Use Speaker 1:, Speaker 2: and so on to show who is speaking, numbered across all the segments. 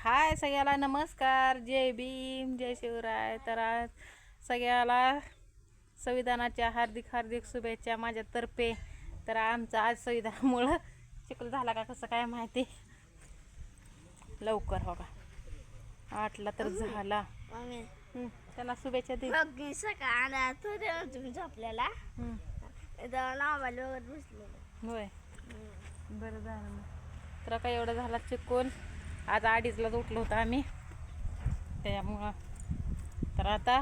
Speaker 1: हाय सगळ्याला नमस्कार, जय भीम, जय शिवराय. तर आज सगळ्याला संविधानाच्या हार्दिक हार्दिक शुभेच्छा माझ्यातर्फे. तर आमचा आज संविधानामुळं चिखल झाला का कसं काय माहिती, लवकर हो का 8ला तर झाला. त्याला शुभेच्छा दे.
Speaker 2: आपल्याला
Speaker 1: होय, बरं झालं मग. तर काय एवढं झाला चिखल. आज 2:30लाच उठलो होतं आम्ही, त्यामुळं तर आता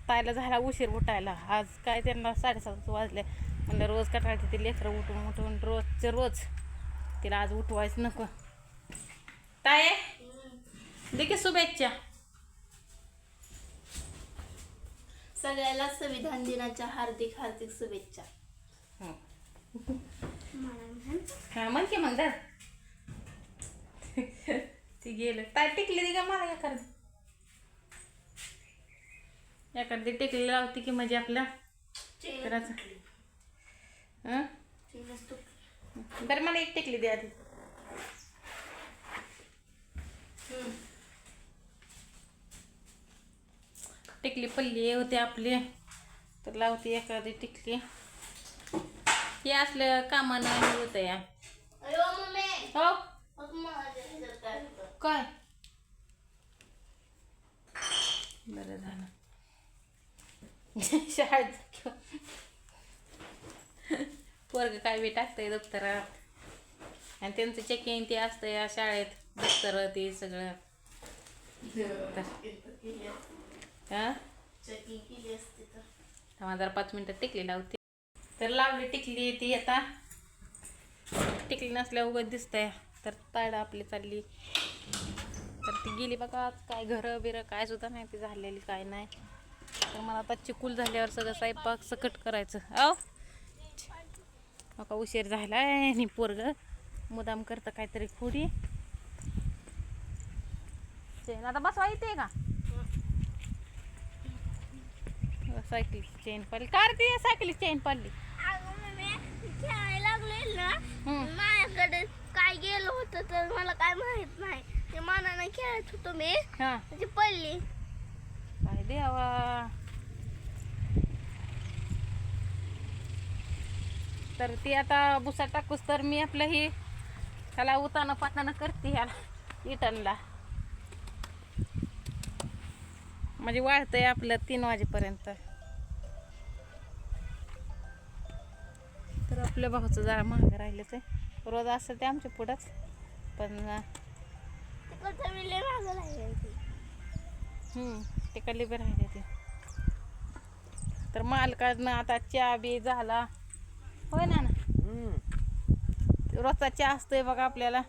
Speaker 1: तायला झाला उशीर उठायला. आज काय त्यांना 7:30 वाजले. म्हणलं रोज कटाळते ती लेकरं उठून उठून रोजचं रोज, तिला आज उठवायचं नको. ताय दे की शुभेच्छा
Speaker 2: सगळ्याला संविधान दिनाच्या हार्दिक हार्दिक शुभेच्छा.
Speaker 1: हा म्हण की मग. ती गेलं ताय टिकली ती का मला एखादी टिकली लावती की म्हणजे आपल्या करायचं. बरं मला एक टिकली द्या आधी. टिकली पल्ली होते आपले, तर लावते एखादी टिकली. हे असलं कामानं होतं या. हो काय बरं झालं. शाळेत पोरग काय बी टाकतंय दप्तरात, आणि त्यांचं चेकिंग ते असतं या शाळेत, दप्तर ते सगळं. हा जरा 5 मिनिटं टिकली लावते. तर लावली टिकली ती. आता टिकली नसल्या उगत दिसतंय. तर तायडा आपली चालली. तर ती गेली बघा. काय घरं बिरं काय सुद्धा नाही ती झालेली, काय नाही. तर मला आता चिकूल झाल्यावर सगळं स्वयंपाक सकट करायचं. का उशीर झालाय आणि पोरग मुदाम करतं काहीतरी खोडी. चेन आता बसवा येते का? सायकलीची चेन पडली. का रे ती सायकलीची चेन पडली?
Speaker 2: माझ्याकडे काय गेलं होतं तर मला काय माहित नाही. ते मनाने खेळत होतो मी, ती पडली.
Speaker 1: काय देवा. तर ती आता बुसा टाकूस तर मी आपलं ही त्याला उतानं पातानं करते ह्याला इटनला, म्हणजे वाळतंय आपलं 3 वाजेपर्यंत. तर आपल्या भाऊचं जरा महाग राहिलंच आहे. रोज असं ते आमच्या पुढंच, पण तिकडली बी राहिले ते. तर मालकानं आता चहा बी झाला होय ना. रोजचा चहा असतोय बघा आपल्याला,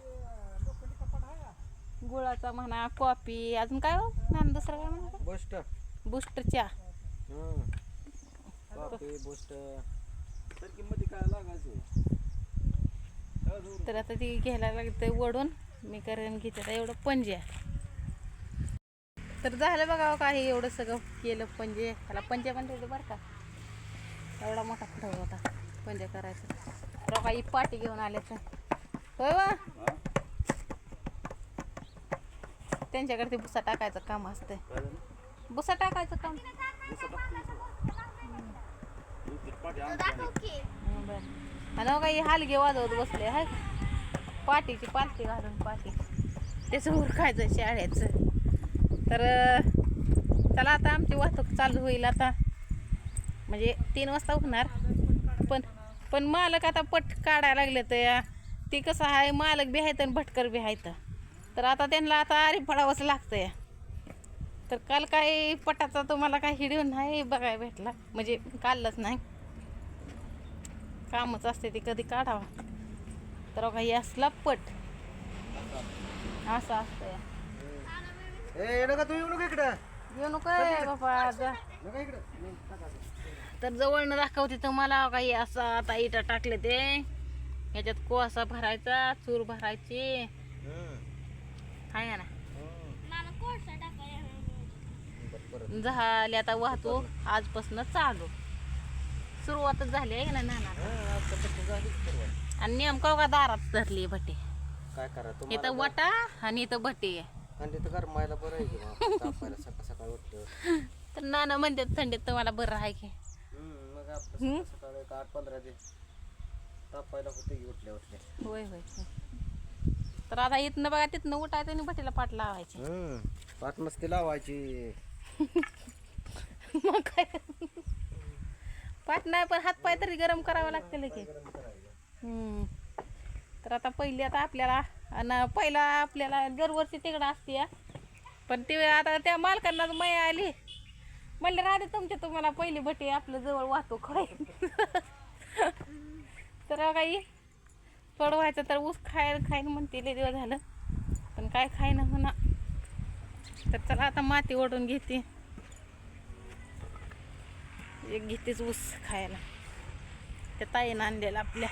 Speaker 1: गुळाचा म्हणा, कॉफी, अजून काय हो ना दुसरं काय म्हणा, बूस्ट चहा. तर आता ती घ्यायला लागते ओढून, मी करेन घेते एवढं पंजे. तर झालं बघा काही एवढं सगळं केलं पंजे. त्याला पंजे पण ठेवले बरं का, एवढा मोठा खडा होता पंजे करायचं. तर काही पाटी घेऊन आले तर होय वा, त्यांच्याकडे ते भुसा टाकायचं काम असतंय. भुसा टाकायचं काम. बरं काही हालगे वाजवत बसले हाय, पाटीची पालखी घालून पाटी त्याचं उरकायचं शाळेचं. तर चला आता आमची वाहतूक चालू होईल आता, म्हणजे 3 वाजता होणार. पण मालक आता पट काढायला लागले तर ती कसं आहे, मालक बी आहेत आणि भटकर बी आहेत. तर आता त्यांना आता आरी पडावंच लागतंय. तर काल काही पटाचा तुम्हाला काही व्हिडिओ नाही बघायला भेटला, म्हणजे काढलंच नाही. कामच असते ती कधी काढावा. तर काही असला पट असं असतंय. येऊ नको बाबा. तर जवळनं दाखवते तुम्हाला काही असं. आता इटा टाकले ते, ह्याच्यात कोळसा भरायचा, चूर भरायची आहे ना. झाली आता वाहतूक आजपासून चालू, सुरुवातच झाली आहे ना नाना. आणि नेमका का दारात धरली भटे.
Speaker 3: काय करा
Speaker 1: इथं वटा आणि इथं भटे आहे.
Speaker 3: थंडीत गरमायला बरं आहे की मग तापायला सकाळ सकाळ उठलं.
Speaker 1: तर नाना म्हणतात थंडीत तुम्हाला बरं आहे की.
Speaker 3: मग आपलं सकाळ सकाळ एक 8-15 दिवस तापायला होते की उठल्या उठल्या.
Speaker 1: होय होय होय. तर आता इथनं बघा तिथनं उठायचं आणि भटीला पाठ लावायची.
Speaker 3: पाठ मस्ती लावायची.
Speaker 1: मग काय पाठ नाही पण हात पाय तरी गरम करावं लागतं की. तर आता पहिली आता आपल्याला आणि पहिला आपल्याला दरवर्षी तिकडं असते पण ते आता त्या मालकांना माया आली म्हणले राहते तुमच्या तुम्हाला पहिली भटी आपलं जवळ वाहतो खाय. तर काही थोडं व्हायचं तर ऊस खाईन म्हणते लय दिवस झालं पण काय खाईना म्हणा. तर चला आता माती ओढून घेते एक घेतेच ऊस खायला त्या ताईनं आणलेला आपल्या.